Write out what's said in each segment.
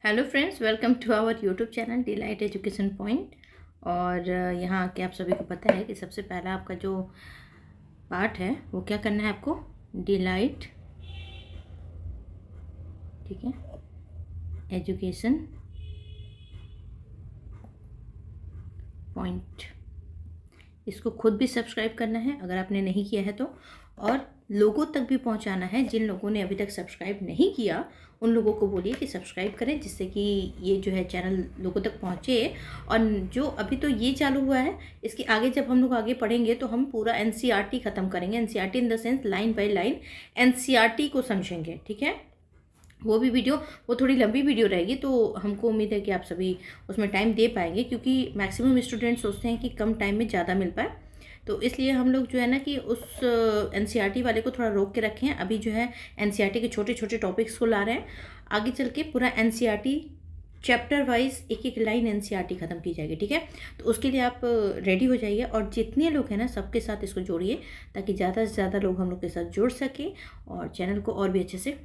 Hello friends, welcome to our YouTube channel Delight Education Point. और यहाँ के आप सभी को पता है कि सबसे पहला आपका जो पार्ट है वो क्या करना है आपको, डिलाइट, ठीक है, एजुकेशन पॉइंट। इसको खुद भी सब्सक्राइब करना है अगर आपने नहीं किया है तो, और लोगों तक भी पहुंचाना है। जिन लोगों ने अभी तक सब्सक्राइब नहीं किया उन लोगों को बोलिए कि सब्सक्राइब करें, जिससे कि ये जो है चैनल लोगों तक पहुंचे। और जो अभी तो ये चालू हुआ है, इसके आगे जब हम लोग आगे पढ़ेंगे तो हम पूरा एनसीईआरटी ख़त्म करेंगे। NCERT in the sense line by line NCERT को समझेंगे, ठीक है। वो भी वीडियो, वो थोड़ी लंबी वीडियो रहेगी, तो हमको उम्मीद है कि आप सभी उसमें टाइम दे पाएंगे, क्योंकि मैक्सिमम स्टूडेंट सोचते हैं कि कम टाइम में ज़्यादा मिल पाए। तो इसलिए हम लोग जो है ना कि उस एनसीईआरटी वाले को थोड़ा रोक के रखे हैं। अभी जो है एनसीईआरटी के छोटे छोटे टॉपिक्स को ला रहे हैं। आगे चल के पूरा एनसीईआरटी चैप्टर वाइज एक एक लाइन एनसीईआरटी ख़त्म की जाएगी, ठीक है। तो उसके लिए आप रेडी हो जाइए, और जितने लोग हैं ना सबके साथ इसको जोड़िए, ताकि ज़्यादा से ज़्यादा लोग हम लोग के साथ जुड़ सके और चैनल को और भी अच्छे से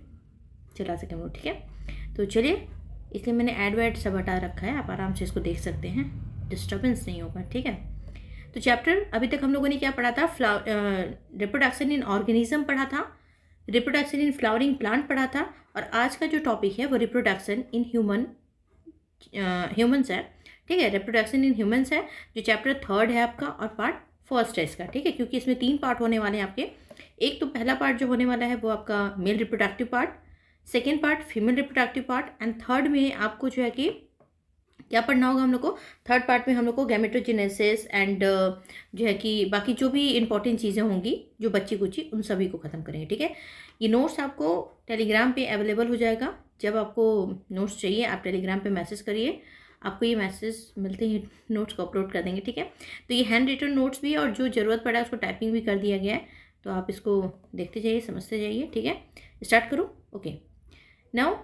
चला सकें हम लोग, ठीक है। तो चलिए, इसलिए मैंने ऐड वैड सब हटा रखा है, आप आराम से इसको देख सकते हैं, डिस्टर्बेंस नहीं होगा, ठीक है। तो चैप्टर अभी तक हम लोगों ने क्या पढ़ा था, रिप्रोडक्शन इन ऑर्गेनिज्म पढ़ा था, रिप्रोडक्शन इन फ्लावरिंग प्लांट पढ़ा था, और आज का जो टॉपिक है वो रिप्रोडक्शन इन ह्यूमंस है, ठीक है। रिप्रोडक्शन इन ह्यूमंस है, जो चैप्टर 3 है आपका, और पार्ट 1 है इसका, ठीक है, क्योंकि इसमें 3 पार्ट होने वाले हैं आपके। एक तो पहला पार्ट जो होने वाला है वो आपका male reproductive part, second part female reproductive part, and third में आपको जो है कि क्या पढ़ना होगा हम लोग को। थर्ड पार्ट में हम लोग को गैमेटोजेनेसिस एंड जो है कि बाकी जो भी इंपॉर्टेंट चीज़ें होंगी जो बच्ची कुची, उन सभी को ख़त्म करेंगे, ठीक है। ये नोट्स आपको टेलीग्राम पे अवेलेबल हो जाएगा। जब आपको नोट्स चाहिए आप टेलीग्राम पे मैसेज करिए, आपको ये मैसेज मिलते ही नोट्स को अपलोड कर देंगे, ठीक है। तो ये हैंड रिटन नोट्स भी है, और जो ज़रूरत पड़ा है उसको टाइपिंग भी कर दिया गया है, तो आप इसको देखते जाइए, समझते जाइए, ठीक है। स्टार्ट करूँ? ओके। नाउ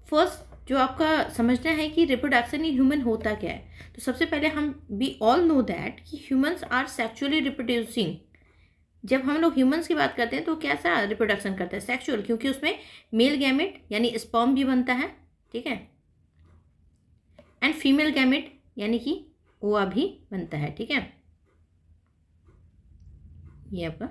फर्स्ट जो आपका समझना है कि रिप्रोडक्शन इन ह्यूमन होता क्या है, तो सबसे पहले हम वी ऑल नो दैट कि ह्यूमंस आर सेक्सुअली रिप्रोड्यूसिंग। जब हम लोग ह्यूमंस की बात करते हैं तो कैसा रिप्रोडक्शन करता है, सेक्सुअल, क्योंकि उसमें मेल गैमेट यानी स्पर्म भी बनता है, ठीक है, एंड फीमेल गैमेट यानी कि ओवा भी बनता है, ठीक है। ये आपका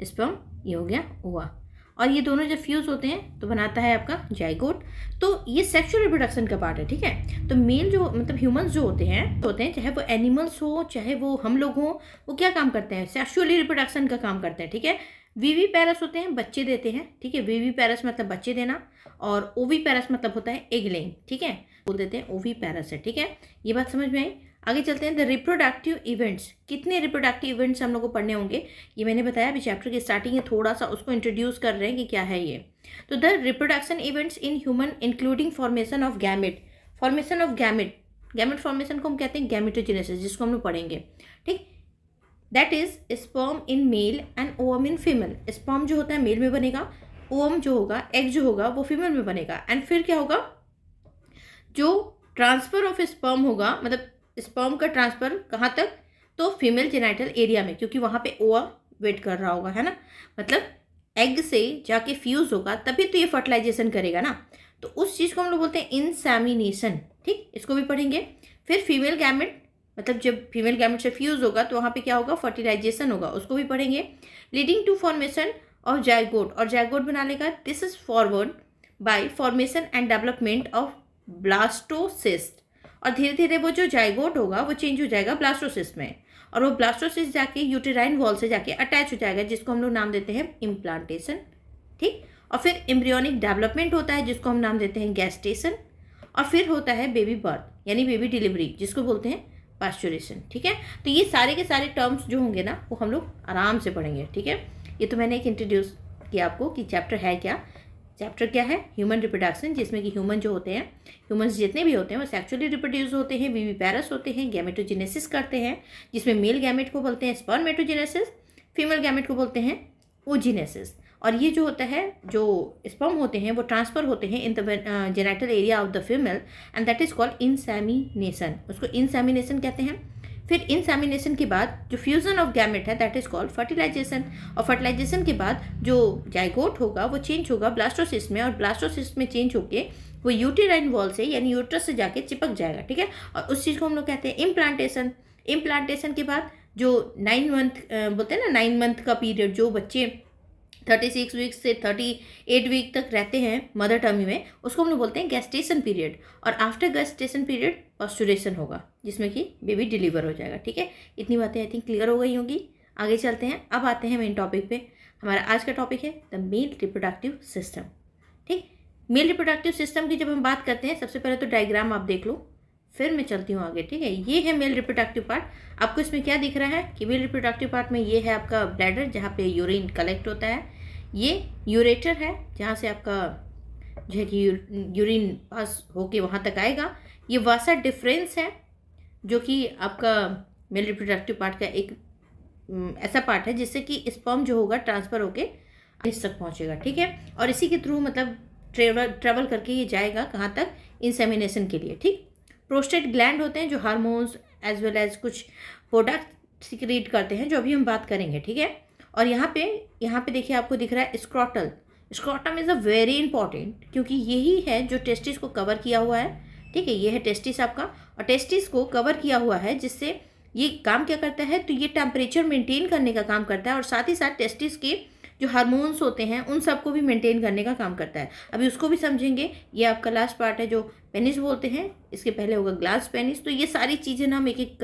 स्पर्म, ये हो गया ओवा, और ये दोनों जब फ्यूज होते हैं तो बनाता है आपका जाइगोट। तो ये सेक्सुअल रिप्रोडक्शन का पार्ट है, ठीक है। तो मेल जो मतलब ह्यूमंस जो होते हैं चाहे वो एनिमल्स हो चाहे वो हम लोग हों, वो क्या काम करते हैं, सेक्सुअली रिप्रोडक्शन का काम करते हैं, ठीक है। वीवी पैरस होते हैं, बच्चे देते हैं, ठीक है। वीवी पैरस मतलब बच्चे देना, और ओवी पैरस मतलब होता है एग लेइंग, ठीक है, बोल देते हैं ओवी पैरस है, ठीक है। ये बात समझ में आई? आगे चलते हैं। द रिप्रोडक्टिव इवेंट्स, कितने रिप्रोडक्टिव इवेंट्स हम लोग को पढ़ने होंगे, ये मैंने बताया अभी चैप्टर की स्टार्टिंग है, थोड़ा सा उसको इंट्रोड्यूस कर रहे हैं कि क्या है ये। तो the reproduction events in human including formation of gamete, formation of gamete, gamete formation को हम कहते हैं गैमेटोजेनेसिस, जिसको हम लोग पढ़ेंगे, ठीक। That is sperm in male and ovum in female. Sperm जो होता है मेल में बनेगा, ओवम जो होगा, एग जो होगा, वो फीमेल में बनेगा, एंड फिर क्या होगा, जो ट्रांसफर ऑफ स्पर्म होगा, मतलब स्पर्म का ट्रांसफर कहाँ तक, तो फीमेल जेनाइटल एरिया में, क्योंकि वहाँ पे ओवा वेट कर रहा होगा, है ना, मतलब एग से जाके फ्यूज होगा तभी तो ये फर्टिलाइजेशन करेगा ना। तो उस चीज़ को हम लोग बोलते हैं इंसेमिनेशन, ठीक, इसको भी पढ़ेंगे। फिर फीमेल गैमेट, मतलब जब फीमेल गैमेट से फ्यूज होगा तो वहाँ पे क्या होगा, फर्टिलाइजेशन होगा, उसको भी पढ़ेंगे। Leading to formation of zygote, और जाइगोट बनाने का this is forward by formation and development of blastocyst, और धीरे धीरे वो जो जाइगोट होगा वो चेंज हो जाएगा ब्लास्टोसिस्ट में, और वो ब्लास्टोसिस्ट जाके यूटेराइन वॉल से जाके अटैच हो जाएगा, जिसको हम लोग नाम देते हैं इम्प्लांटेशन, ठीक। और फिर एम्ब्रियोनिक डेवलपमेंट होता है, जिसको हम नाम देते हैं गैस्टेशन, और फिर होता है बेबी बर्थ यानी बेबी डिलीवरी, जिसको बोलते हैं पास्चुरेशन, ठीक है। तो ये सारे के सारे टर्म्स जो होंगे ना वो हम लोग आराम से पढ़ेंगे, ठीक है। ये तो मैंने एक इंट्रोड्यूस किया आपको कि चैप्टर है क्या। चैप्टर क्या है, ह्यूमन रिप्रोडक्शन, जिसमें कि ह्यूमन जो होते हैं, ह्यूमंस जितने भी होते हैं वो सेक्सुअली रिप्रोड्यूस होते हैं, वीवी पैरस होते हैं, गैमेटोजेनेसिस करते हैं, जिसमें मेल गैमेट को बोलते हैं स्पर्मेटोजेनेसिस, फीमेल गैमेट को बोलते हैं ओजिनेसिस। और ये जो होता है, जो स्पर्म होते हैं वो ट्रांसफर होते हैं in the genital area of the female, and that is called insemination, उसको इंसेमिनेशन कहते हैं। फिर इंसेमिनेशन के बाद जो फ्यूजन ऑफ गैमेट है दैट इज कॉल्ड फर्टिलाइजेशन, और फर्टिलाइजेशन के बाद जो जाइगोट होगा वो चेंज होगा ब्लास्टोसिस्ट में, और ब्लास्टोसिस्ट में चेंज होके वो यूटेराइन वॉल से यानी यूट्रस से जाके चिपक जाएगा, ठीक है। और उस चीज़ को हम लोग कहते हैं इम्प्लांटेशन। इम्प्लांटेशन के बाद जो 9 मंथ बोलते हैं ना, 9 मंथ का पीरियड, जो बच्चे 36 वीक से 38 वीक तक रहते हैं मदर टमी में, उसको हम लोग बोलते हैं गेस्टेशन पीरियड। और आफ्टर गेस्टेशन पीरियड पोस्टुरेशन होगा, जिसमें कि बेबी डिलीवर हो जाएगा, ठीक है। इतनी बातें आई थिंक क्लियर हो गई होंगी। आगे चलते हैं, अब आते हैं मेन टॉपिक पे। हमारा आज का टॉपिक है द मेल रिप्रोडक्टिव सिस्टम, ठीक। मेल रिप्रोडक्टिव सिस्टम की जब हम बात करते हैं, सबसे पहले तो डायग्राम आप देख लो, फिर मैं चलती हूँ आगे, ठीक है। ये है मेल रिप्रोडक्टिव पार्ट। आपको इसमें क्या दिख रहा है कि मेल रिप्रोडक्टिव पार्ट में ये है आपका ब्लैडर, जहाँ पे यूरिन कलेक्ट होता है। ये यूरेटर है, जहाँ से आपका जो है कि यूरिन पास होके वहाँ तक आएगा। ये वासा डिफरेंस है, जो कि आपका मेल रिप्रोडक्टिव पार्ट का एक ऐसा पार्ट है जिससे कि स्पर्म जो होगा ट्रांसफ़र होके इस तक पहुँचेगा, ठीक है। और इसी के थ्रू मतलब ट्रेवल करके ये जाएगा कहाँ तक, इंसेमिनेशन के लिए, ठीक। प्रोस्टेट ग्लैंड होते हैं जो हार्मोन्स एज वेल एज कुछ प्रोडक्ट सिक्रीट करते हैं, जो अभी हम बात करेंगे, ठीक है। और यहाँ पे देखिए आपको दिख रहा है scrotal. Scrotum is a very important, क्योंकि यही है जो टेस्टिस को कवर किया हुआ है, ठीक है। ये है टेस्टिस आपका, और टेस्टिस को कवर किया हुआ है, जिससे ये काम क्या करता है, तो ये टेम्परेचर मेंटेन करने का काम करता है, और साथ ही साथ टेस्टिस के जो हार्मोन्स होते हैं उन सबको भी मेंटेन करने का काम करता है। अभी उसको भी समझेंगे। ये आपका लास्ट पार्ट है जो पेनिस बोलते हैं, इसके पहले होगा ग्लास पेनिस। तो ये सारी चीज़ें ना हम एक एक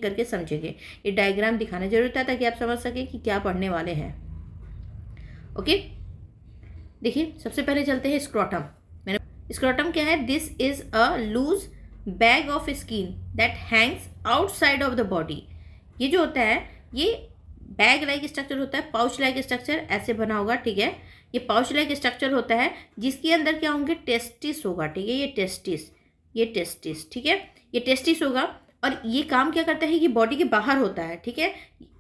करके समझेंगे। ये डायग्राम दिखाना जरूरी था ताकि आप समझ सकें कि क्या पढ़ने वाले हैं। ओके, देखिए सबसे पहले चलते हैं स्क्रोटम। स्क्रोटम क्या है, this is a loose bag of skin that hangs outside of the body. ये जो होता है, ये बैग लाइक स्ट्रक्चर होता है, पाउच लाइक स्ट्रक्चर ऐसे बना होगा, ठीक है। ये पाउच लाइक स्ट्रक्चर होता है, जिसके अंदर क्या होंगे, टेस्टिस होगा, ठीक है। ये टेस्टिस, ठीक है, ये टेस्टिस होगा। और ये काम क्या करता है, ये बॉडी के बाहर होता है, ठीक है।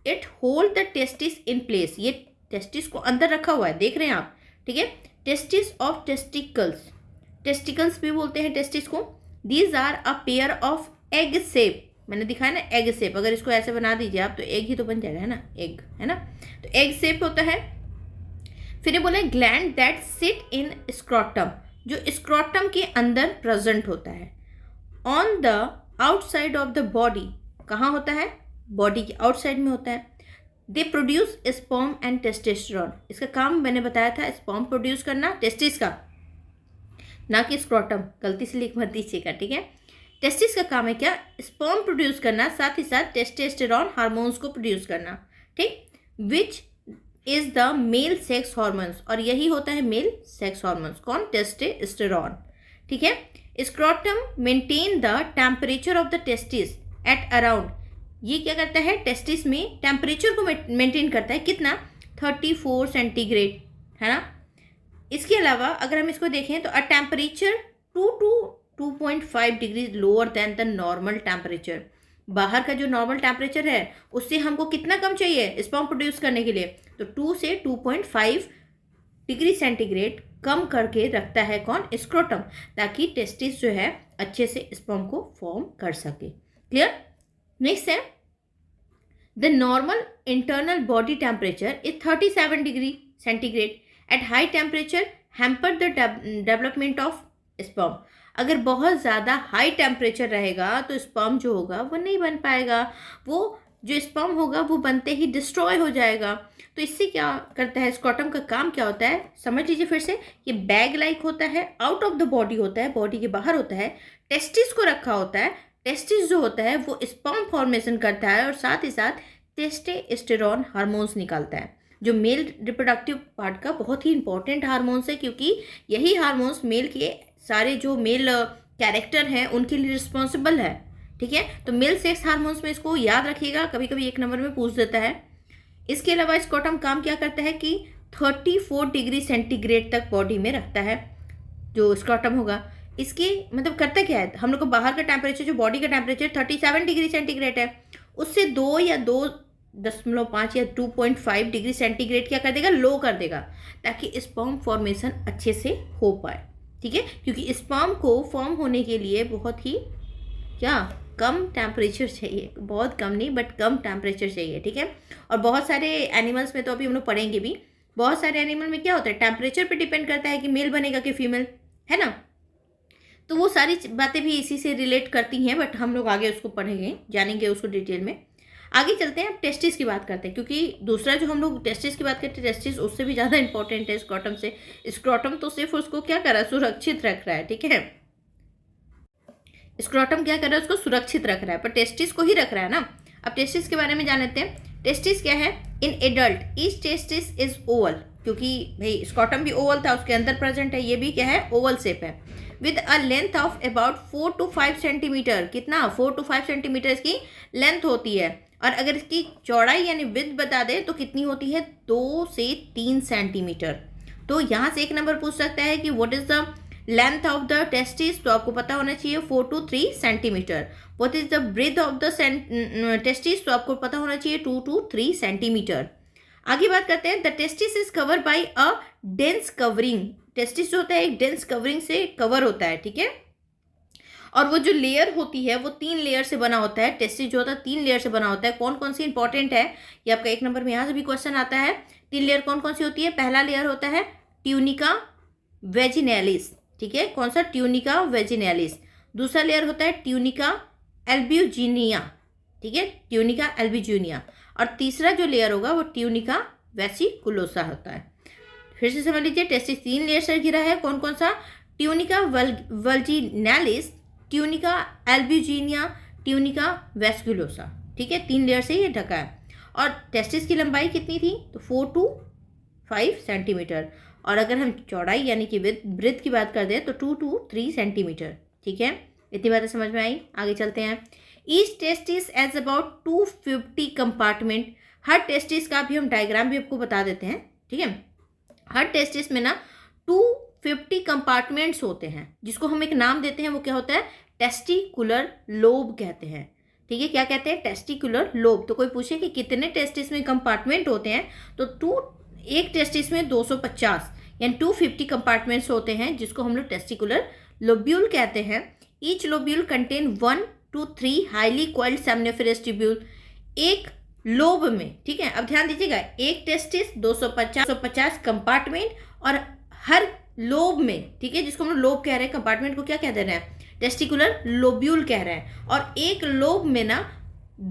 It hold the testis in place. ये टेस्टिस को अंदर रखा हुआ है, देख रहे हैं आप, ठीक है। टेस्टिस ऑफ टेस्टिकल्स, टेस्टिकल्स भी बोलते हैं टेस्टिस को। These are a pair of egg shape. मैंने दिखाया ना एग शेप, अगर इसको ऐसे बना दीजिए आप तो एग ही तो बन जाएगा, है ना, एग, है ना। तो एग शेप होता है। फिर ये बोला gland that sit in scrotum, जो स्क्रोटम के अंदर प्रेजेंट होता है। On the outside of the body, कहाँ होता है, बॉडी के आउटसाइड में होता है। They produce sperm and testosterone. इसका काम मैंने बताया था, स्पर्म प्रोड्यूस करना, टेस्टिस का, ना कि स्क्रोटम, गलती से लिख मत दीजिएगा, ठीक है। टेस्टिस का काम है क्या, स्पर्म प्रोड्यूस करना, साथ ही साथ टेस्टोस्टेरोन हार्मोन्स को प्रोड्यूस करना, ठीक। Which is the male sex hormones, और यही होता है मेल सेक्स हार्मोन्स, कौन, टेस्टोस्टेरोन, ठीक है। Scrotum maintain the temperature of the testis at around. ये क्या करता है, टेस्टिस में टेम्परेचर को मेंटेन करता है, कितना, 34 सेंटीग्रेड, है ना। इसके अलावा अगर हम इसको देखें तो अ temperature 2 to 2.5 degree lower than the normal temperature. बाहर का जो नॉर्मल टेम्परेचर है उससे हमको कितना कम चाहिए स्पर्म प्रोड्यूस करने के लिए, तो 2 से 2.5 डिग्री सेंटीग्रेड कम करके रखता है कौन, स्क्रोटम, ताकि टेस्टिस जो है अच्छे से स्पर्म को फॉर्म कर सके। क्लियर। नेक्स्ट है the normal internal body temperature is 37 degree centigrade. At high temperature hamper the development of sperm. अगर बहुत ज़्यादा हाई टेम्परेचर रहेगा तो स्पर्म जो होगा वो नहीं बन पाएगा, वो जो स्पर्म होगा वो बनते ही डिस्ट्रॉय हो जाएगा। तो इससे क्या करता है, स्क्रोटम का काम क्या होता है, समझ लीजिए फिर से। ये बैग लाइक होता है, आउट ऑफ द बॉडी होता है, बॉडी के बाहर होता है, टेस्टिस को रखा होता है। टेस्टिस जो होता है वो स्पर्म फॉर्मेशन करता है और साथ ही साथ टेस्टोस्टेरोन हार्मोन्स निकालता है, जो मेल रिप्रोडक्टिव पार्ट का बहुत ही इंपॉर्टेंट हार्मोन्स है, क्योंकि यही हार्मोन्स मेल के सारे जो मेल कैरेक्टर हैं उनके लिए रिस्पॉन्सिबल है, ठीक है। तो मेल सेक्स हार्मोन्स में इसको याद रखिएगा, कभी कभी 1 नंबर में पूछ देता है। इसके अलावा स्क्रोटम काम क्या करता है कि 34 डिग्री सेंटीग्रेड तक बॉडी में रखता है जो स्क्रोटम होगा। इसके मतलब करता क्या है, हम लोग को बाहर का टेम्परेचर, जो बॉडी का टेम्परेचर 37 डिग्री सेंटीग्रेड है, उससे 2 या 2.5 या 2.5 डिग्री सेंटीग्रेड क्या कर देगा, लो कर देगा, ताकि स्पर्म फॉर्मेशन अच्छे से हो पाए, ठीक है। क्योंकि स्पर्म को फॉर्म होने के लिए बहुत ही क्या कम टेम्परेचर चाहिए, बहुत कम नहीं बट कम टेम्परेचर चाहिए, ठीक है। और बहुत सारे एनिमल्स में तो अभी हम लोग पढ़ेंगे भी, बहुत सारे एनिमल में क्या होता है टेम्परेचर पे डिपेंड करता है कि मेल बनेगा कि फीमेल, है ना। तो वो सारी बातें भी इसी से रिलेट करती हैं, बट हम लोग आगे उसको पढ़ेंगे, जानेंगे उसको डिटेल में। आगे चलते हैं, अब टेस्टिस की बात करते हैं, क्योंकि दूसरा जो हम लोग टेस्टिस की बात करते हैं, टेस्टिस उससे भी ज़्यादा इंपॉर्टेंट है स्क्रॉटम से। स्क्रॉटम तो सिर्फ उसको क्या कर रहा है, सुरक्षित रख रहा है, ठीक है। स्क्रॉटम क्या कर रहा है, उसको सुरक्षित रख रहा है, पर टेस्टिस को ही रख रहा है ना। अब टेस्टिस के बारे में जान लेते हैं। टेस्टिस क्या है, in adult each testis is Oval, क्योंकि भाई स्क्रॉटम भी ओवल था, उसके अंदर प्रेजेंट है, ये भी क्या है, ओवल शेप है, with a length of about 4 to 5 centimetre. कितना, 4 to 5 सेंटीमीटर इसकी लेंथ होती है। और अगर इसकी चौड़ाई यानी विड्थ बता दे तो कितनी होती है, 2 से 3 सेंटीमीटर। तो यहाँ से एक नंबर पूछ सकता है कि what is the length of the testis, तो आपको पता होना चाहिए 4 to 3 centimetre. What is the breadth of the testis, तो आपको पता होना चाहिए 2 to 3 सेंटीमीटर। आगे बात करते हैं, the testis is cover by a dense covering. Testis जो होता है एक डेंस कवरिंग से कवर होता है, ठीक है। और वो जो लेयर होती है वो 3 लेयर से बना होता है। टेस्टिस जो होता है 3 लेयर से बना होता है। कौन कौन सी इंपॉर्टेंट है, ये आपका एक नंबर में यहाँ से भी क्वेश्चन आता है। 3 लेयर कौन कौन सी होती है, पहला लेयर होता है ट्यूनिका वेजिनैलिस, ठीक है, कौन सा, ट्यूनिका वेजिनैलिस। दूसरा लेयर होता है ट्यूनिका एल्ब्यूजिनिया, ठीक है, ट्यूनिका एल्ब्यूजिनिया। और तीसरा जो लेयर होगा वो ट्यूनिका वेसिकुलोसा होता है। फिर से समझ लीजिए, टेस्टिस 3 लेयर से घिरा है, कौन कौन सा, ट्यूनिका वल्जिनैलिस, ट्यूनिका एल्ब्यूजिनिया, ट्यूनिका वेस्कुलोसा, ठीक है, 3 लेयर से ये ढका है। और टेस्टिस की लंबाई कितनी थी, तो 4 to 5 सेंटीमीटर। और अगर हम चौड़ाई यानी कि ब्रेथ की बात कर दें तो 2 to 3 सेंटीमीटर, ठीक है। इतनी बातें समझ में आई, आगे चलते हैं। Each testis has about 250 compartment. हर टेस्टिस का भी हम डायग्राम भी आपको बता देते हैं, ठीक है। हर टेस्टिस में ना 250 कंपार्टमेंट्स होते हैं, जिसको हम एक नाम देते हैं, वो क्या होता है, टेस्टिकुलर लोब कहते हैं, ठीक है। क्या कहते हैं, टेस्टिकुलर लोब। तो कोई पूछे कि कितने टेस्टिस में कंपार्टमेंट होते हैं, तो एक टेस्टिस में 250 यानी 250 कंपार्टमेंट्स होते हैं, जिसको हम लोग टेस्टिकुलर लोब्यूल कहते हैं। Each lobule contain 1 to 3 highly coiled सेमनिफेरस tubule एक लोब में, ठीक है। अब ध्यान दीजिएगा, एक टेस्टिस 250 कंपार्टमेंट, और हर लोब में, ठीक है, जिसको हम लोग लोब कह रहे हैं, कंपार्टमेंट को क्या कह दे रहे हैं, टेस्टिकुलर लोब्यूल कह रहे हैं। और एक लोब में ना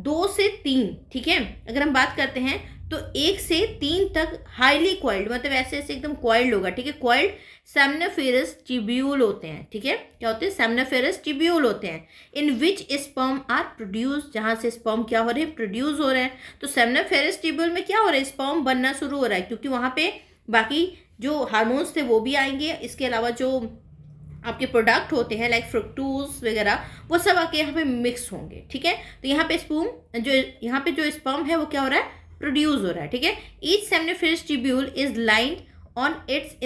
2 से 3, ठीक है। अगर हम बात करते हैं तो 1 से 3 तक हाईली क्वाइल्ड, मतलब ऐसे ऐसे एकदम क्वाइल्ड होगा, ठीक है, क्वाइल्ड सेमनिफेरस ट्यूब्यूल होते हैं, ठीक है। क्या होते हैं, सेमनिफेरस ट्यूब्यूल होते हैं। इन विच स्पर्म आर प्रोड्यूस, जहाँ से स्पर्म क्या हो रहे हैं, प्रोड्यूस हो रहे हैं। तो सेमनिफेरस ट्यूब्यूल में क्या हो रहा है, स्पर्म बनना शुरू हो रहा है, क्योंकि वहाँ पे बाकी जो हार्मोन्स थे वो भी आएंगे, इसके अलावा जो आपके प्रोडक्ट होते हैं लाइक फ्रुक्टोज वगैरह, वो सब आके यहाँ पे मिक्स होंगे, ठीक है। तो यहाँ पे यहाँ पे जो स्पर्म है वो क्या हो रहा है, प्रोड्यूस हो रहा है, ठीक है। Each seminiferous tubule is lined on its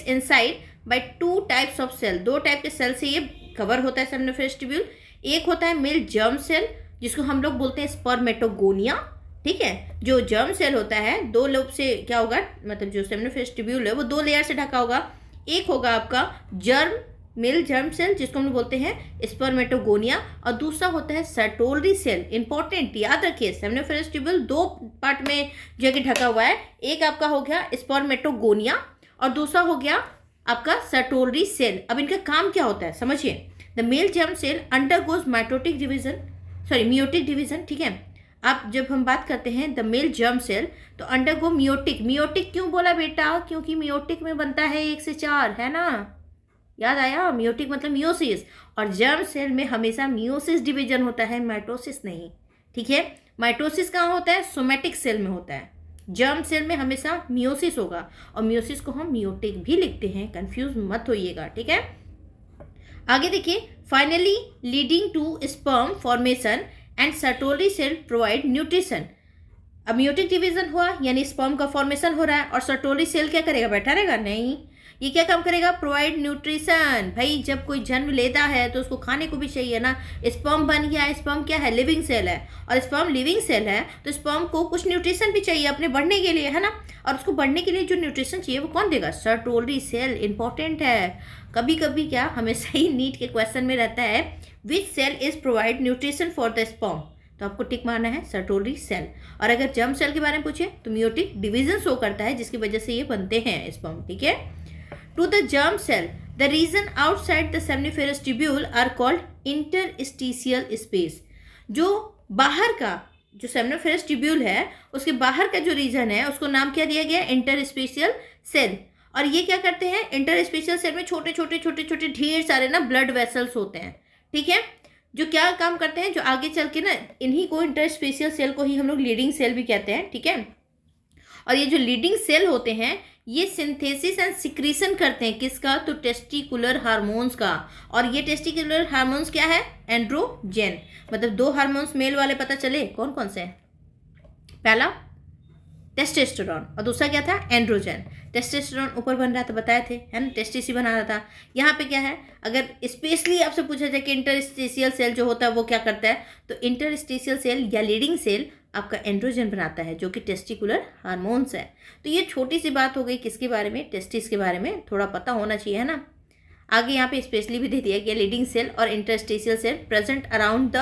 inside by 2 types of cell. 2 type के सेल से ये कवर होता है सेमनिफेरस ट्यूब्यूल। एक होता है मेल जर्म सेल, जिसको हम लोग बोलते हैं स्पर्मेटोगोनिया, ठीक है। जो जर्म सेल होता है 2 लोब से क्या होगा, मतलब जो सेमनिफेरस ट्यूब्यूल है वो 2 लेयर से ढका होगा। एक होगा आपका मेल जर्म सेल, जिसको हम बोलते हैं स्पर्मेटोगोनिया, और दूसरा होता है सर्टोलरी सेल। इंपॉर्टेंट, याद रखिए, सेमनिफेरस ट्यूब्यूल 2 पार्ट में जो कि ढका हुआ है। एक आपका हो गया स्पर्मेटोगोनिया और दूसरा हो गया आपका सर्टोलरी सेल। अब इनका काम क्या होता है समझिए। The male germ cell undergoes meiotic division, ठीक है। अब जब हम बात करते हैं द मेल जर्म सेल, तो अंडरगो मियोटिक क्यों बोला बेटा, क्योंकि मियोटिक में बनता है 1 से 4, है ना, याद आया, मियोटिक मतलब मियोसिस। और जर्म सेल में हमेशा मियोसिस डिवीजन होता है, माइटोसिस नहीं, ठीक है। माइटोसिस कहाँ होता है, सोमेटिक सेल में होता है। जर्म सेल में हमेशा मियोसिस होगा, और मियोसिस को हम मियोटिक भी लिखते हैं, कंफ्यूज मत होइएगा, ठीक है। आगे देखिए, finally leading to sperm formation and Sertoli cell provide nutrition. अब मियोटिक डिवीजन हुआ यानी स्पर्म का फॉर्मेशन हो रहा है, और सर्टोलरी सेल क्या करेगा, बैठा रहेगा, नहीं, ये क्या काम करेगा, प्रोवाइड न्यूट्रिशन। भाई जब कोई जन्म लेता है तो उसको खाने को भी चाहिए ना। स्पर्म बन गया, स्पर्म क्या है, लिविंग सेल है, और स्पर्म लिविंग सेल है तो स्पर्म को कुछ न्यूट्रिशन भी चाहिए अपने बढ़ने के लिए, है ना। और उसको बढ़ने के लिए जो न्यूट्रिशन चाहिए वो कौन देगा, सर्टोलरी सेल। इंपॉर्टेंट है, कभी कभी क्या हमेशा ही नीट के क्वेश्चन में रहता है, which cell is provide nutrition for the sperm, तो आपको टिक मारना है सर्टोलरी सेल। और अगर जर्म सेल के बारे में पूछे तो मियोटिक डिवीजन शो करता है, जिसकी वजह से ये बनते हैं स्पर्म, ठीक है। To the germ cell the region outside the seminiferous tubule are called interstitial space. जो बाहर का जो सेमनिफेरस ट्यूब्यूल है उसके बाहर का जो रीजन है उसको नाम क्या दिया गया? इंटरस्पेशियल सेल। और ये क्या करते हैं? इंटरस्पेशियल सेल में छोटे छोटे छोटे छोटे ढेर सारे ना ब्लड वेसल्स होते हैं, ठीक है, जो क्या काम करते हैं, जो आगे चल के ना इन्हीं को इंटरस्पेशियल सेल को ही हम लोग लीडिंग सेल भी कहते हैं, ठीक है। और ये जो लीडिंग सेल होते हैं ये सिंथेसिस एंड सिक्रीशन करते हैं किसका? तो टेस्टिकुलर हार्मोन्स का। और ये टेस्टिकुलर हार्मोन्स क्या है? एंड्रोजन। मतलब दो हार्मोन्स मेल वाले पता चले कौन कौन से हैं? पहला टेस्टेस्टेरोन और दूसरा क्या था? एंड्रोजन। टेस्टेस्टेरोन ऊपर बन रहा था, बताए थे, है ना, टेस्टिस ही बना रहा था। यहाँ पे क्या है, अगर स्पेशली आपसे पूछा जाए कि इंटरस्टिशियल सेल जो होता है वो क्या करता है, तो इंटरस्टिशियल सेल या लीडिंग सेल आपका एंड्रोजन बनाता है जो कि टेस्टिकुलर हार्मोन्स है। तो ये छोटी सी बात हो गई किसके बारे में? टेस्टिस के बारे में थोड़ा पता होना चाहिए, है ना। आगे यहाँ पे स्पेशली भी दे दिया गया लीडिंग सेल और interstitial cell present around the,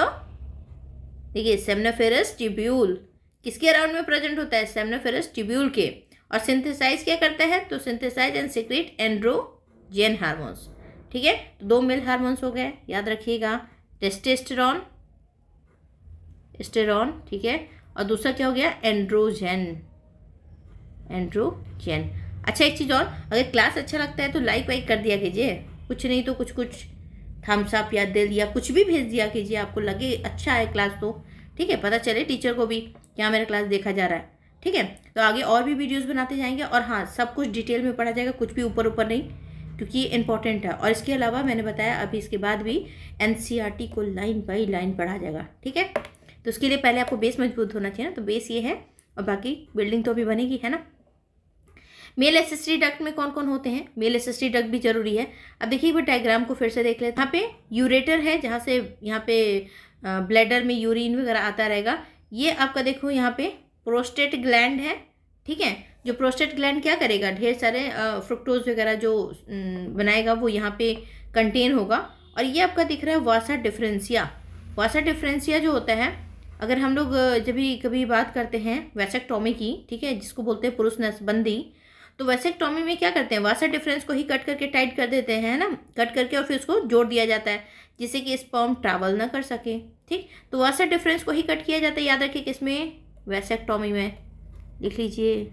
देखिए, सेमनिफेरस ट्यूब्यूल। किसके अराउंड में प्रेजेंट होता है? सेमनिफेरस ट्यूब्यूल के। और सिंथेसाइज क्या करता है? तो synthesise and secrete androgen hormones, ठीक है। तो दो मेल हार्मोन्स हो गए, याद रखिएगा, टेस्टेस्टेरोन, स्टेरॉन, ठीक है, और दूसरा क्या हो गया? Androgen, androgen. अच्छा एक चीज़ और, अगर क्लास अच्छा लगता है तो लाइक वाइक कर दिया कीजिए, कुछ नहीं तो कुछ कुछ थम्स अप या दिल या कुछ भी भेज दिया कीजिए, आपको लगे अच्छा है क्लास तो, ठीक है, पता चले टीचर को भी कि हाँ मेरा क्लास देखा जा रहा है, ठीक है। तो आगे और भी वीडियोस बनाते जाएंगे और हाँ सब कुछ डिटेल में पढ़ा जाएगा, कुछ भी ऊपर ऊपर नहीं, क्योंकि ये इंपॉर्टेंट है। और इसके अलावा मैंने बताया अभी इसके बाद भी एनसीईआरटी को लाइन बाई लाइन पढ़ा जाएगा, ठीक है। तो उसके लिए पहले आपको बेस मजबूत होना चाहिए ना, तो बेस ये है और बाकी बिल्डिंग तो अभी बनेगी, है ना। मेल एसेसरी डक्ट में कौन कौन होते हैं? मेल एसेसरी डक्ट भी जरूरी है। अब देखिए वो डायग्राम को फिर से देख लेते हैं। यहाँ पे यूरेटर है जहाँ से यहाँ पे ब्लैडर में यूरिन वगैरह आता रहेगा। ये आपका देखो यहाँ पे प्रोस्टेट ग्लैंड है, ठीक है। जो प्रोस्टेट ग्लैंड क्या करेगा? ढेर सारे फ्रुक्टोज वगैरह जो बनाएगा वो यहाँ पे कंटेन होगा। और ये आपका दिख रहा है वासा डिफरेंसिया। वासा डिफरेंसिया जो होता है, अगर हम लोग जब भी कभी बात करते हैं वैसेक्टोमी की, ठीक है, जिसको बोलते हैं पुरुष नसबंदी, तो वैसेक्टोमी में क्या करते हैं? वासा डिफरेंस को ही कट करके टाइट कर देते हैं, है ना, कट करके, और फिर उसको जोड़ दिया जाता है जिससे कि स्पर्म ट्रैवल ना कर सके, ठीक। तो वासा डिफरेंस को ही कट किया जाता है, याद रखिए किसमें? वैसेक्टोमी में। लिख लीजिए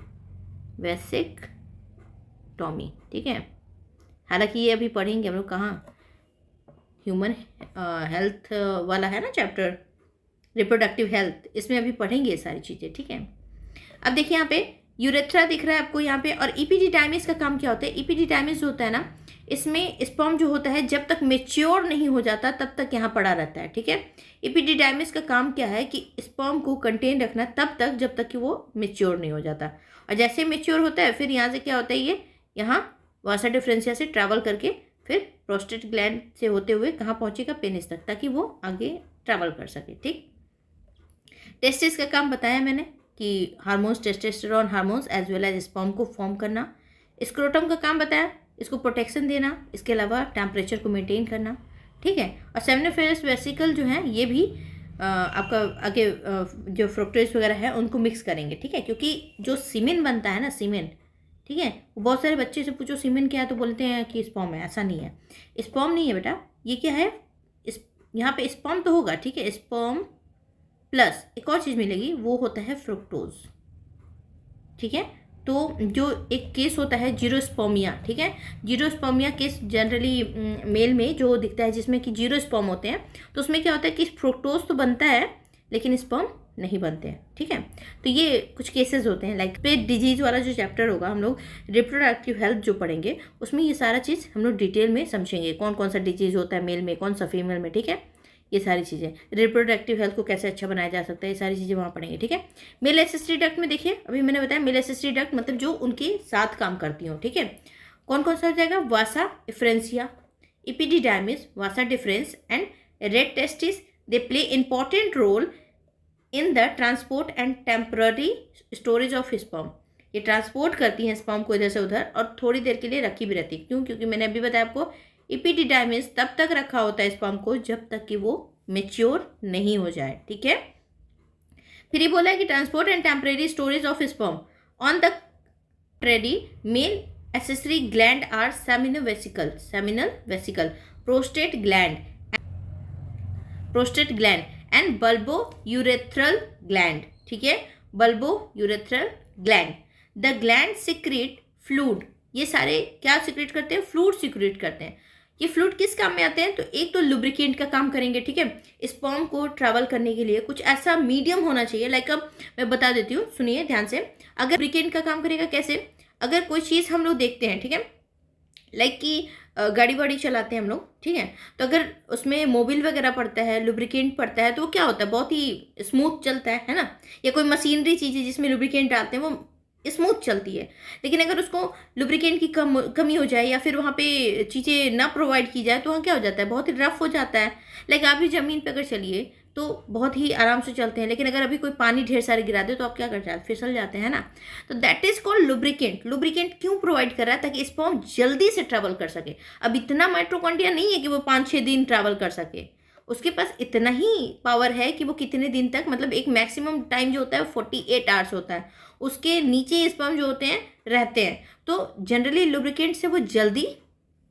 वैसेक्टोमी, ठीक है। हालांकि ये अभी पढ़ेंगे हम लोग कहाँ, ह्यूमन हेल्थ वाला है ना चैप्टर, रिप्रोडक्टिव हेल्थ, इसमें अभी पढ़ेंगे ये सारी चीज़ें, ठीक है। अब देखिए यहाँ पे यूरेथ्रा दिख रहा है आपको यहाँ पे। और इपिडिडाइमिस का काम क्या होता है? इपिडिडाइमिस जो होता है ना, इसमें स्पर्म जो होता है जब तक मेच्योर नहीं हो जाता तब तक यहाँ पड़ा रहता है, ठीक है। इपिडिडाइमिस का काम क्या है कि स्पर्म को कंटेन रखना तब तक जब तक कि वो मेच्योर नहीं हो जाता। और जैसे मेच्योर होता है फिर यहाँ से क्या होता है, ये यहाँ वासा डिफरेंसिया से ट्रैवल करके फिर प्रोस्टेट ग्लैंड से होते हुए कहाँ पहुँचेगा? पेनिस तक, ताकि वो आगे ट्रैवल कर सके, ठीक। टेस्टिस का काम बताया मैंने कि hormones, testosterone hormones as well as sperm को फॉर्म करना। स्क्रोटम का काम बताया, इसको प्रोटेक्शन देना, इसके अलावा टेम्परेचर को मेंटेन करना, ठीक है। और सेमनिफेरस वेसिकल जो है ये भी आपका आगे जो फ्रुक्टोज वगैरह है उनको मिक्स करेंगे, ठीक है। क्योंकि जो सीमेन बनता है ना, सीमेन, ठीक है, बहुत सारे बच्चे से पूछो सीमेन क्या है तो बोलते हैं कि स्पर्म है। ऐसा नहीं है, स्पर्म नहीं है बेटा, ये क्या है? यहाँ पे स्पर्म तो होगा, ठीक है, स्पर्म प्लस एक और चीज़ मिलेगी, वो होता है फ्रुक्टोज, ठीक है। तो जो एक केस होता है जीरोस्पर्मिया, ठीक है, जीरोस्पर्मिया केस जनरली मेल में जो दिखता है जिसमें कि जीरो स्पर्म होते हैं, तो उसमें क्या होता है कि फ्रुक्टोज तो बनता है लेकिन स्पर्म नहीं बनते हैं, ठीक है। तो ये कुछ केसेस होते हैं। लाइक पेट डिजीज वाला जो चैप्टर होगा, हम लोग रिप्रोडक्टिव हेल्थ जो पढ़ेंगे उसमें ये सारा चीज़ हम लोग डिटेल में समझेंगे, कौन कौन सा डिजीज होता है मेल में, कौन सा फीमेल में, ठीक है। ये सारी चीज़ें, रिप्रोडक्टिव हेल्थ को कैसे अच्छा बनाया जा सकता है, ये सारी चीज़ें वहाँ पढ़ेंगे, ठीक है। मेल एसेसरी डक्ट में देखिए, अभी मैंने बताया मेल एसेसरी डक्ट मतलब जो उनके साथ काम करती हो, ठीक है। कौन कौन सा हो जाएगा? Vasa deferentia, epididymis, vasa deferens and rete testis. They play important role in the transport and temporary storage of sperm. ये ट्रांसपोर्ट करती हैं स्पर्म को इधर से उधर और थोड़ी देर के लिए रखी भी रहती है। क्यों? क्योंकि मैंने अभी बताया आपको इपिडिडाइमिस तब तक रखा होता है स्पर्म को जब तक कि वो मेच्योर नहीं हो जाए, ठीक है। फिर ये बोला है कि transport and temporary storage of sperm on the ट्रेडी male accessory gland are seminal vesicle, prostate gland and bulbourethral gland, ठीक है, bulbourethral gland. The gland secrete fluid. ये सारे क्या सिक्रेट करते हैं? फ्लूइड सिक्रेट करते हैं. ये फ्लूइड किस काम में आते हैं? तो एक तो लुब्रिकेंट का काम करेंगे, ठीक है. स्पर्म को ट्रैवल करने के लिए कुछ ऐसा मीडियम होना चाहिए, लाइक अब मैं बता देती हूँ, सुनिए ध्यान से. अगर लुब्रिकेंट का काम करेगा कैसे? अगर कोई चीज़ हम लोग देखते हैं, ठीक है, लाइक कि गाड़ी वाड़ी चलाते हैं हम लोग, ठीक है, तो अगर उसमें मोबिल वगैरह पड़ता है, लुब्रिकेंट पड़ता है, तो वो क्या होता है? बहुत ही स्मूथ चलता है ना. या कोई मशीनरी चीज़ है जिसमें लुब्रिकेंट डालते हैं, वो स्मूथ चलती है. लेकिन अगर उसको लुब्रिकेंट की कमी हो जाए या फिर वहाँ पे चीज़ें ना प्रोवाइड की जाए तो वहाँ क्या हो जाता है? बहुत ही रफ हो जाता है. लाइक आप भी ज़मीन पे अगर चलिए तो बहुत ही आराम से चलते हैं, लेकिन अगर अभी कोई पानी ढेर सारे गिरा दे तो आप क्या करते हैं? फिसल जाते हैं ना. तो that is called lubricant. Lubricant क्यों प्रोवाइड कर रहा है? ताकि स्पर्म जल्दी से ट्रैवल कर सके. अब इतना माइटोकॉन्ड्रिया नहीं है कि वो 5-6 दिन ट्रैवल कर सके. उसके पास इतना ही पावर है कि वो कितने दिन तक, मतलब एक मैक्सिमम टाइम जो होता है 48 आवर्स होता है, उसके नीचे स्पर्म जो होते हैं रहते हैं. तो जनरली लुब्रिकेंट से वो जल्दी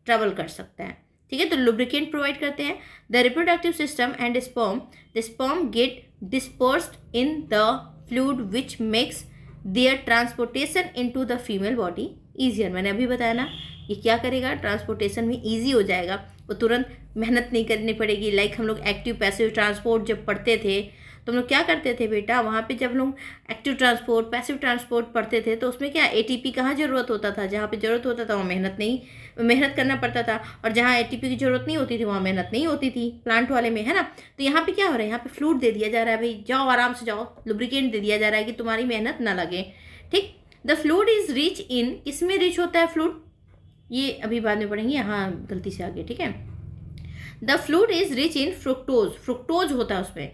ट्रैवल कर सकता है, ठीक है. तो लुब्रिकेंट प्रोवाइड करते हैं. The reproductive system and the sperm get dispersed in the fluid which makes their transportation into the female body easier. मैंने अभी बताया ना, ये क्या करेगा? ट्रांसपोर्टेशन में ईजी हो जाएगा. वो तुरंत मेहनत नहीं करनी पड़ेगी. लाइक हम लोग एक्टिव पैसिव ट्रांसपोर्ट जब पढ़ते थे तो हम लोग क्या करते थे बेटा? वहाँ पे जब लोग एक्टिव ट्रांसपोर्ट पैसिव ट्रांसपोर्ट पढ़ते थे तो उसमें क्या एटीपी कहाँ ज़रूरत होता था? जहाँ पे ज़रूरत होता था वहाँ मेहनत करना पड़ता था, और जहाँ एटीपी की ज़रूरत नहीं होती थी वहाँ मेहनत नहीं होती थी, प्लांट वाले में, है ना. तो यहाँ पे क्या हो रहा है? यहाँ पे फ्लूइड दे दिया जा रहा है, भाई जाओ आराम से जाओ. लुब्रिकेंट दे दिया जा रहा है कि तुम्हारी मेहनत ना लगे, ठीक. The fluid is rich in, किसमें रिच होता है फ्लूइड? ये अभी बाद में पढ़ेंगे, यहाँ गलती से आगे, ठीक है. The fluid is rich in fructose होता है उसमें.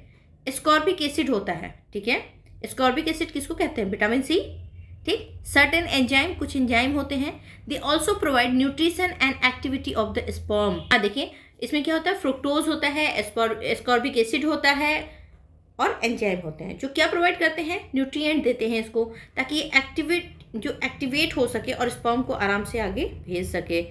एस्कॉर्बिक एसिड होता है, ठीक है. एस्कॉर्बिक एसिड किसको कहते हैं? विटामिन सी, ठीक. सर्टेन एंजाइम, कुछ एंजाइम होते हैं. They also provide nutrition and activity of the sperm. हाँ देखिए, इसमें क्या होता है? फ्रुक्टोज होता है, एस्कॉर्बिक एसिड होता है और एंजाइम होते हैं जो क्या प्रोवाइड करते हैं? न्यूट्रिएंट देते हैं इसको, ताकि ये एक्टिवेट हो सके और स्पर्म को आराम से आगे भेज सके,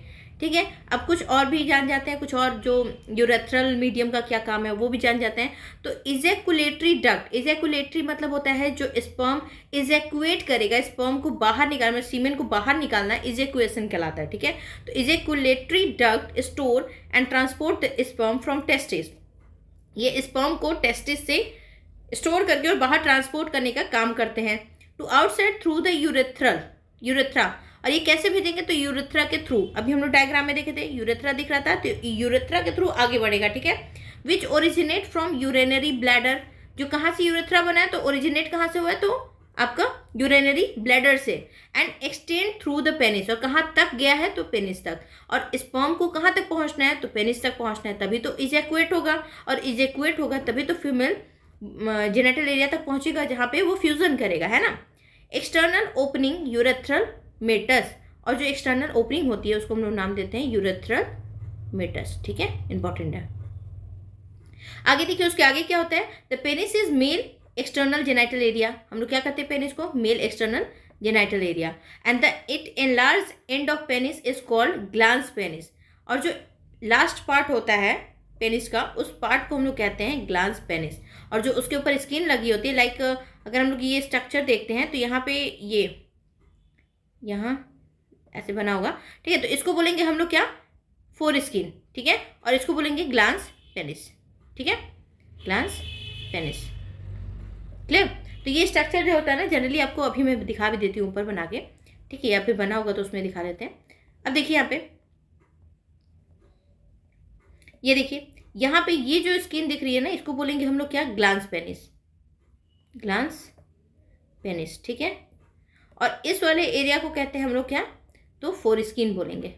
ठीक है. अब कुछ और भी जान जाते हैं, कुछ और जो यूरेथ्रल मीडियम का क्या काम है वो भी जान जाते हैं. तो इजैकुलेटरी डक्ट, इजैकुलेटरी मतलब होता है जो स्पर्म इजैकुएट करेगा, स्पर्म को बाहर निकालना, सीमेन को बाहर निकालना इजैकुएशन कहलाता है, ठीक है. तो ejaculatory duct store and transport the sperm from testis. ये स्पर्म को टेस्टिस से स्टोर करके और बाहर ट्रांसपोर्ट करने का काम करते हैं to outside through the urethra. और ये कैसे भेजेंगे? तो यूरेथ्रा के थ्रू. अभी हम लोग डायग्राम में देखे थे, यूरेथ्रा दिख रहा था, तो यूरेथ्रा के थ्रू आगे बढ़ेगा, ठीक है. विच ओरिजिनेट फ्रॉम यूरेनरी ब्लैडर. जो कहाँ से यूरेथ्रा बना है? तो ओरिजिनेट कहाँ से हुआ है? तो आपका यूरेनरी ब्लैडर से. And extend through the penis. और कहाँ तक गया है? तो पेनिस तक. और स्पर्म को कहाँ तक पहुँचना है? तो पेनिस तक पहुँचना है, तभी तो इजैकुएट होगा. और इजैकुएट होगा तभी तो फीमेल जेनिटल एरिया तक पहुँचेगा जहाँ पे वो फ्यूजन करेगा, है ना. External opening urethral meatus. और जो एक्सटर्नल ओपनिंग होती है उसको हम लोग नाम देते हैं यूरेथ्रल मेटस, ठीक है. इंपॉर्टेंट है. आगे देखिए, उसके आगे क्या होता है? The penis is male external genital area. हम लोग क्या कहते हैं पेनिस को? Male external genital area. And the it enlarge end of penis is called glans penis. और जो लास्ट पार्ट होता है पेनिस का, उस पार्ट को हम लोग कहते हैं ग्लांस पेनिस. और जो उसके ऊपर स्किन लगी होती है, लाइक अगर हम लोग ये स्ट्रक्चर देखते हैं तो यहाँ पे ये यहाँ ऐसे बना होगा, ठीक है. तो इसको बोलेंगे हम लोग क्या? फोर स्किन, ठीक है. और इसको बोलेंगे ग्लांस पेनिस, ठीक है. Glans penis, clear. तो ये स्ट्रक्चर जो होता है ना, जनरली आपको अभी मैं दिखा भी देती हूँ ऊपर बना के, ठीक है. या फिर बना होगा तो उसमें दिखा देते हैं. अब देखिए यहाँ पे, ये देखिए यहाँ पे ये जो स्किन दिख रही है ना, इसको बोलेंगे हम लोग क्या? ग्लांस पेनिस, ग्लांस पेनिस, ठीक है. और इस वाले एरिया को कहते हैं हम लोग क्या? तो फोर स्किन बोलेंगे,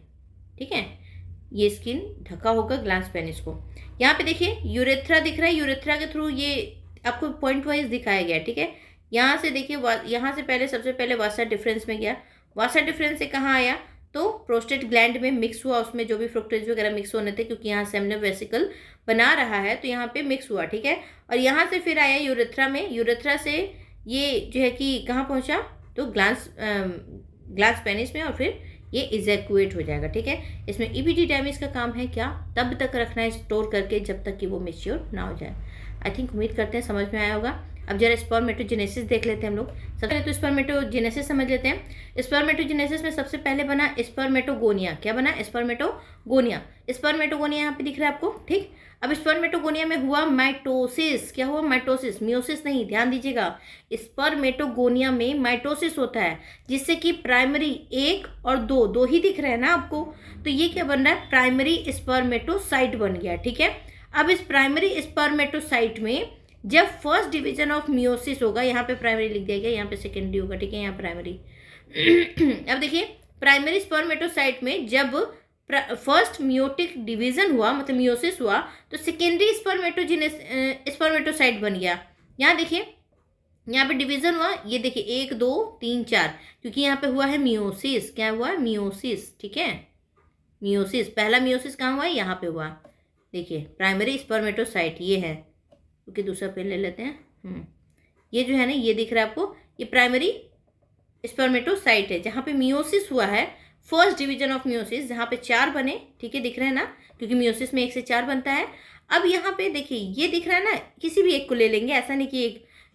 ठीक है. ये स्किन ढका होगा ग्लांस पेनिस को. यहाँ पे देखिए यूरेथ्रा दिख रहा है, यूरेथ्रा के थ्रू ये आपको पॉइंट वाइज दिखाया गया है, ठीक है. यहाँ से देखिए, यहाँ से पहले सबसे पहले वासा डिफरेंस में गया. वासा डिफरेंस से कहाँ आया? तो प्रोस्टेट ग्लैंड में मिक्स हुआ, उसमें जो भी फ्रुक्टोज वगैरह मिक्स होने थे, क्योंकि यहाँ सेमिनल वेसिकल बना रहा है तो यहाँ पे मिक्स हुआ, ठीक है. और यहाँ से फिर आया यूरेथ्रा में. यूरेथ्रा से ये जो है कि कहाँ पहुँचा? तो ग्लांस पेनिस में, और फिर ये इजैक्यूएट हो जाएगा, ठीक है। इसमें इपिडिडाइमिस का काम है क्या, तब तक रखना है स्टोर करके जब तक कि वो मेच्योर ना हो जाए। आई थिंक उम्मीद करते हैं समझ में आया होगा। अब जरा स्पर्मेटोजेनेसिस देख लेते हैं हम लोग। सबसे पहले तो स्पर्मेटोजेनेसिस समझ लेते हैं। स्पर्मेटोजेनेसिस में सबसे पहले बना स्पर्मेटोगोनिया। क्या बना, स्पर्मेटोगोनिया। स्पर्मेटोगोनिया यहाँ पे दिख रहा है आपको, ठीक। अब स्पर्मेटोगोनिया में हुआ माइटोसिस। क्या हुआ, माइटोसिस, मियोसिस नहीं, ध्यान दीजिएगा। स्पर्मेटोगोनिया में माइटोसिस होता है, जिससे कि प्राइमरी 1 और 2 ही दिख रहे हैं ना आपको। तो ये क्या बन रहा है, प्राइमरी स्पर्मेटोसाइट बन गया, ठीक है। अब इस प्राइमरी स्पर्मेटोसाइट में जब फर्स्ट डिवीजन ऑफ मियोसिस होगा, यहाँ पे प्राइमरी लिख दिया गया, यहाँ पे सेकेंडरी होगा, ठीक है, यहाँ प्राइमरी। अब देखिए प्राइमरी स्पर्मेटोसाइट में जब फर्स्ट मियोटिक डिवीजन हुआ, मतलब मियोसिस हुआ, तो सेकेंडरी स्पर्मेटोसाइट बन गया। यहाँ देखिए, यहाँ पे डिवीजन हुआ, ये देखिए 1 2 3 4, क्योंकि यहाँ पे हुआ है मियोसिस। क्या हुआ है, मियोसिस, ठीक है, मियोसिस। पहला मियोसिस कहाँ हुआ है, यहाँ पे हुआ। देखिए प्राइमरी स्पर्मेटोसाइट ये है, क्योंकि दूसरा पेन ले लेते हैं। ये जो है ना, ये दिख रहा है आपको, ये प्राइमरी स्पर्मेटोसाइट है जहाँ पे मियोसिस हुआ है, फर्स्ट डिवीजन ऑफ मियोसिस, जहाँ पे 4 बने, ठीक है, दिख रहे हैं ना, क्योंकि मियोसिस में 1 से 4 बनता है। अब यहाँ पे देखिए ये दिख रहा है ना, किसी भी एक को ले लेंगे, ऐसा नहीं कि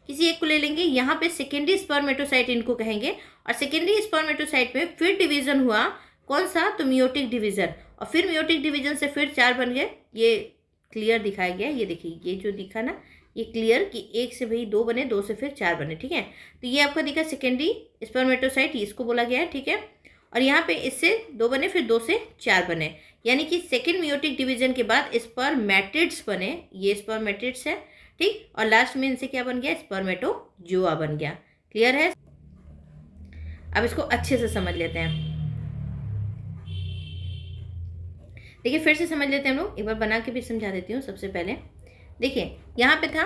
किसी एक को ले लेंगे। यहाँ पे सेकेंडरी स्पर्मेटोसाइट इनको कहेंगे, और सेकेंडरी स्पर्मेटोसाइट में फिर डिवीजन हुआ, कौन सा, तो मियोटिक डिवीजन, और फिर मियोटिक डिवीजन से फिर 4 बन गए। ये क्लियर दिखाया गया, ये देखिए, ये जो दिखा ना, ये क्लियर कि 1 से भाई 2 बने, 2 से फिर 4 बने, ठीक है। तो ये आपका दिखा सेकेंडरी स्पर्मेटोसाइट, इसको बोला गया है, ठीक है। और यहाँ पे इससे 2 बने, फिर 2 से 4 बने, यानी कि सेकेंड मियोटिक डिवीजन के बाद स्पर्मेटिड्स बने, ये स्पर्मेटिड्स है, ठीक। और लास्ट में इनसे क्या बन गया, स्पर्मेटोजोआ बन गया। क्लियर है। अब इसको अच्छे से समझ लेते हैं। देखिए फिर से समझ लेते हैं हम लोग, एक बार बना के भी समझा देती हूँ। सबसे पहले देखिए यहाँ पे था,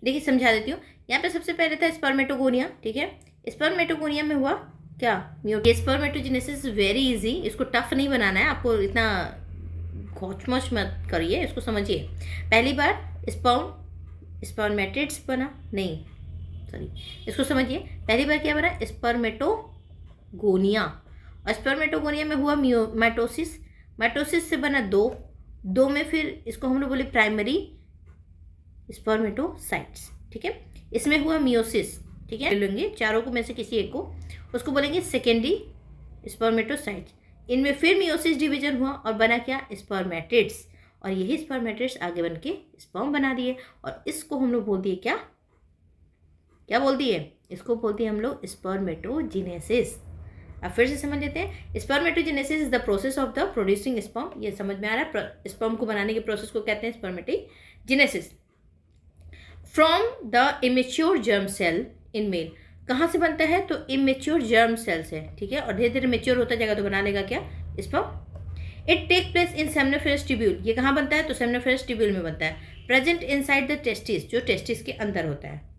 देखिए समझा देती हूँ। यहाँ पे सबसे पहले था स्पर्मेटोगोनिया, ठीक है। स्पर्मेटोगोनिया में हुआ क्या, मियोसिस। स्पर्मेटोजेनेसिस वेरी इजी, इसको टफ नहीं बनाना है आपको, इतना खोचमोच मत करिए, इसको समझिए। पहली बार स्पर्मेटिड्स बना, नहीं सॉरी, इसको समझिए। पहली बार क्या बना, स्पर्मेटोगोनिया, और स्पर्मेटोगोनिया में हुआ माइटोसिस। माइटोसिस से बना 2 में फिर इसको हम लोग बोले प्राइमरी स्पर्मेटोसाइट्स, ठीक है। इसमें हुआ मियोसिस, ठीक है, लेंगे चारों को में से किसी एक को, उसको बोलेंगे सेकेंडरी स्पर्मेटोसाइट्स। इनमें फिर मियोसिस डिवीजन हुआ और बना क्या, स्पर्मेटिड्स, और यही स्पर्मेटिड्स आगे बन के स्पर्म बना दिए, और इसको हम लोग बोल दिए क्या, क्या बोल दिए, इसको बोलते हैं हम लोग स्पर्मेटोजेनेसिस। अब फिर से समझ लेते हैं। Spermatogenesis is the process of the producing sperm, ये समझ में आ रहा है। स्पर्म को बनाने के प्रोसेस को कहते हैं spermatogenesis. From the immature germ cell in male, कहाँ से बनता है, तो इमेच्योर जर्म सेल से, ठीक है। और धीरे धीरे मेच्योर होता जाएगा तो बना लेगा क्या, sperm. It take place in seminiferous tubule, ये कहाँ बनता है, तो सेमिनिफेरस ट्यूब्यूल में बनता है। प्रेजेंट इनसाइड द टेस्टिस, जो टेस्टिस के अंदर होता है।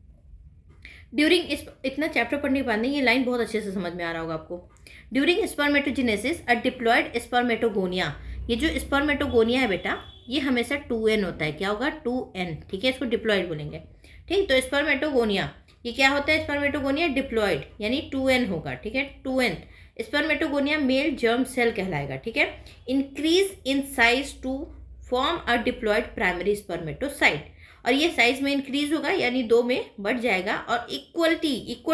ड्यूरिंग इतना चैप्टर पढ़ने के बाद नहीं, ये लाइन बहुत अच्छे से समझ में आ रहा होगा आपको। During spermatogenesis a diploid spermatogonia, ये जो स्पर्मेटोगोनिया है बेटा, ये हमेशा 2n होता है। क्या होगा, 2n, ठीक है, इसको डिप्लॉयड बोलेंगे, ठीक। तो स्पर्मेटोगोनिया ये क्या होता है, स्पर्मेटोगोनिया डिप्लॉयड, यानी 2n होगा, ठीक है, 2n। Spermatogonia mail germ cell कहलाएगा, ठीक है। Increase in size to form a diploid primary spermatocyte, और ये साइज में इंक्रीज होगा, यानी 2 में बढ़ जाएगा, और इक्वल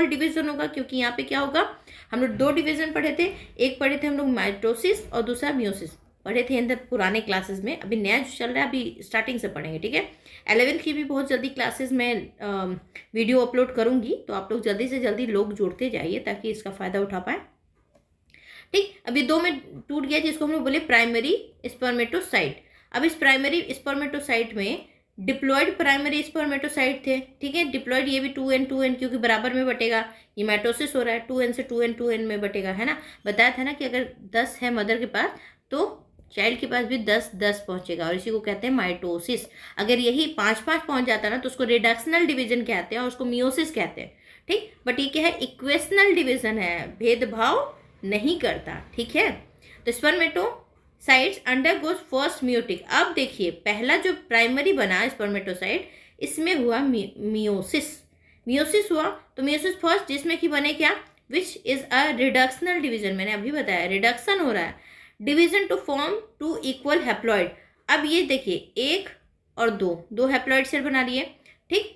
डिवीजन होगा, क्योंकि यहाँ पे क्या होगा, हम लोग 2 डिवीजन पढ़े थे, एक पढ़े थे हम लोग माइटोसिस और दूसरा मियोसिस पढ़े थे अंदर पुराने क्लासेस में। अभी नया जो चल रहा है अभी स्टार्टिंग से पढ़ेंगे, ठीक है। 11th की भी बहुत जल्दी क्लासेस में वीडियो अपलोड करूँगी, तो आप लोग जल्दी से जल्दी लोग जोड़ते जाइए ताकि इसका फ़ायदा उठा पाएँ, ठीक। अभी 2 में टूट गया, जिसको हम लोग बोले प्राइमरी स्पर्मेटोसाइट। अब इस प्राइमरी स्पर्मेटोसाइट में डिप्लॉयड प्राइमरी स्पर्मेटोसाइट थे, ठीक है। डिप्लॉयड ये भी 2n क्योंकि बराबर में बटेगा, ये माइटोसिस हो रहा है, 2n से 2n में बटेगा, है ना। बताया था ना कि अगर 10 है मदर के पास तो चाइल्ड के पास भी 10 पहुंचेगा, और इसी को कहते हैं माइटोसिस। अगर यही 5 पहुंच जाता ना तो उसको रिडक्शनल डिवीजन कहते हैं और उसको मियोसिस कहते हैं, ठीक। बट ये क्या है, इक्वेशनल डिवीजन है, भेदभाव नहीं करता, ठीक है। तो स्पर्मेटोसाइट्स अंडरगोज फर्स्ट मियोटिक। अब देखिए पहला जो प्राइमरी बना स्पर्मेटोसाइट, इसमें हुआ मियोसिस हुआ, तो मियोसिस फर्स्ट, जिसमें कि बने क्या, which is a reductional division, मैंने अभी बताया रिडक्शन हो रहा है, division to form two equal haploid. अब ये देखिए 1 और 2, 2 हैप्लॉइड सेल बना लिए, ठीक।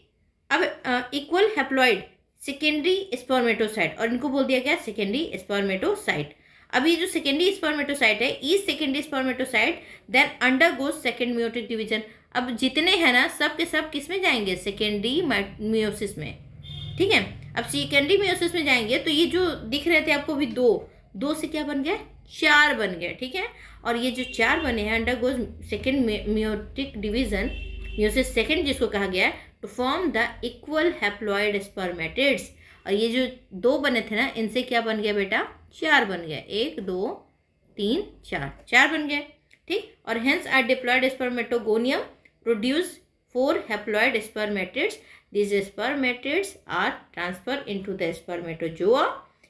अब इक्वल हैप्लॉइड सेकेंडरी स्पर्मेटोसाइट, और इनको बोल दिया गया सेकेंडरी स्पर्मेटोसाइट। अब ये जो सेकेंडरी स्पर्मेटोसाइट है, each secondary spermatocyte then undergoes second meiotic division. अब जितने हैं ना सब के सब किस में जाएंगे, सेकेंडरी मियोसिस में, ठीक है। अब सेकेंडरी मियोसिस में जाएंगे तो ये जो दिख रहे थे आपको भी 2, 2 से क्या बन गया, 4 बन गया, ठीक है। और ये जो 4 बने हैं undergoes second meiotic division, meiosis second जिसको कहा गया है, to form the equal haploid spermatids. और ये जो 2 बने थे ना, इनसे क्या बन गया बेटा, 4 बन गया, 1 2 3 4, 4 बन गए, ठीक। और hence are diploid spermatogonium produce 4 haploid spermatids. These spermatids are transferred into the spermatozoa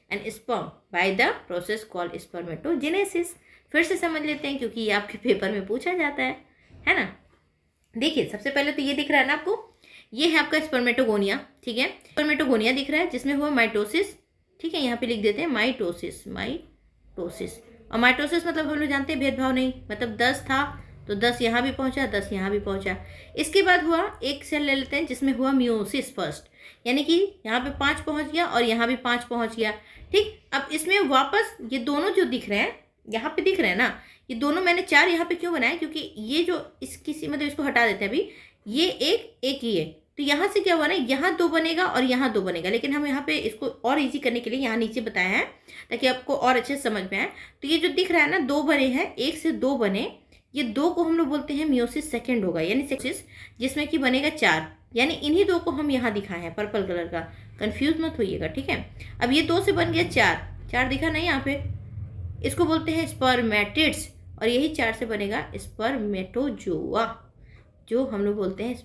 and sperm by the process called spermatogenesis। फिर से समझ लेते हैं क्योंकि ये आपके पेपर में पूछा जाता है ना। देखिए सबसे पहले तो ये दिख रहा है ना आपको, ये है आपका स्पर्मेटोगोनिया, ठीक है। स्पर्मेटोगोनिया दिख रहा है जिसमें हुआ माइटोसिस, ठीक है। यहाँ पे लिख देते हैं माइटोसिस, माइटोसिस। और माइटोसिस मतलब हम लोग जानते हैं भेदभाव नहीं, मतलब 10 था तो 10 यहाँ भी पहुँचा, 10 यहाँ भी पहुँचा। इसके बाद हुआ एक सेल ले लेते हैं जिसमें हुआ मियोसिस फर्स्ट, यानी कि यहाँ पे 5 पहुँच गया और यहाँ भी 5 पहुँच गया, ठीक। अब इसमें वापस ये दोनों जो दिख रहे हैं, यहाँ पे दिख रहे हैं ना, ये दोनों मैंने 4 यहाँ पे क्यों बनाए, क्योंकि ये जो इस किसी मतलब इसको हटा देते हैं अभी, ये एक ही है, तो यहाँ से क्या हुआ ना, यहाँ 2 बनेगा और यहाँ 2 बनेगा। लेकिन हम यहाँ पे इसको और इजी करने के लिए यहाँ नीचे बताया है ताकि आपको और अच्छे से समझ में आए। तो ये जो दिख रहा है ना 2 बने हैं, 1 से 2 बने, ये 2 को हम लोग बोलते हैं मियोसिस सेकेंड होगा, यानी सेक्सिस, जिसमें कि बनेगा 4, यानी इन्हीं 2 को हम यहाँ दिखाए हैं पर्पल कलर का, कंफ्यूज मत होइएगा, ठीक है। अब ये 2 से बन गया 4, 4 दिखा नहीं यहाँ पे, इसको बोलते हैं स्पर्मेटिड्स, और यही 4 से बनेगा स्पर्मेटोजोआ, जो हम लोग बोलते हैं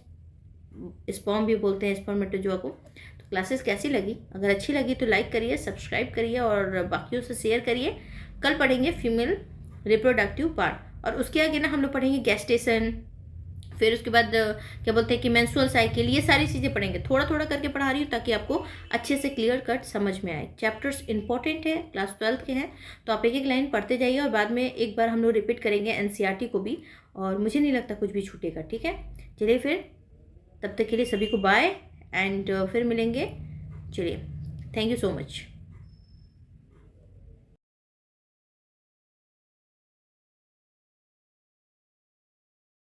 स्पर्म भी बोलते हैं स्पर्मेटोजोआ को। तो क्लासेस कैसी लगी, अगर अच्छी लगी तो लाइक करिए, सब्सक्राइब करिए और बाकियों से शेयर करिए। कल पढ़ेंगे फीमेल रिप्रोडक्टिव पार्ट, और उसके आगे ना हम लोग पढ़ेंगे गैस्टेशन, फिर उसके बाद क्या बोलते हैं कि मेंस्ट्रुअल साइकिल, ये सारी चीज़ें पढ़ेंगे। थोड़ा थोड़ा करके पढ़ा रही हूँ ताकि आपको अच्छे से क्लियर कट समझ में आए। चैप्टर्स इंपॉर्टेंट है, क्लास 12 के हैं, तो आप एक एक लाइन पढ़ते जाइए और बाद में एक बार हम लोग रिपीट करेंगे एनसीईआरटी को भी, और मुझे नहीं लगता कुछ भी छूटेगा, ठीक है। चलिए फिर तब तक के लिए सभी को बाय एंड फिर मिलेंगे। चलिए, थैंक यू सो मच।